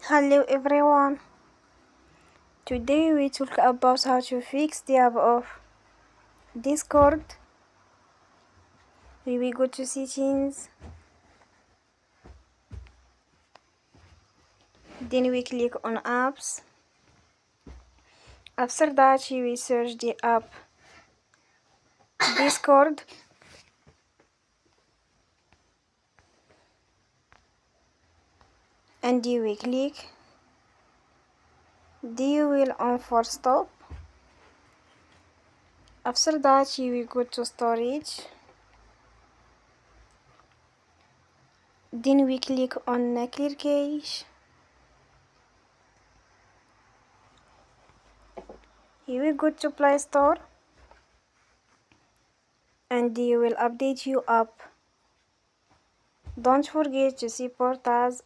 Hello everyone. Today we talk about how to fix the app of Discord. We will go to settings, then we click on apps. After that we will search the app Discord. And you will click. You will on for stop. After that you will go to storage. Then we click on clear cache. You will go to Play Store and you will update your app. Don't forget to support us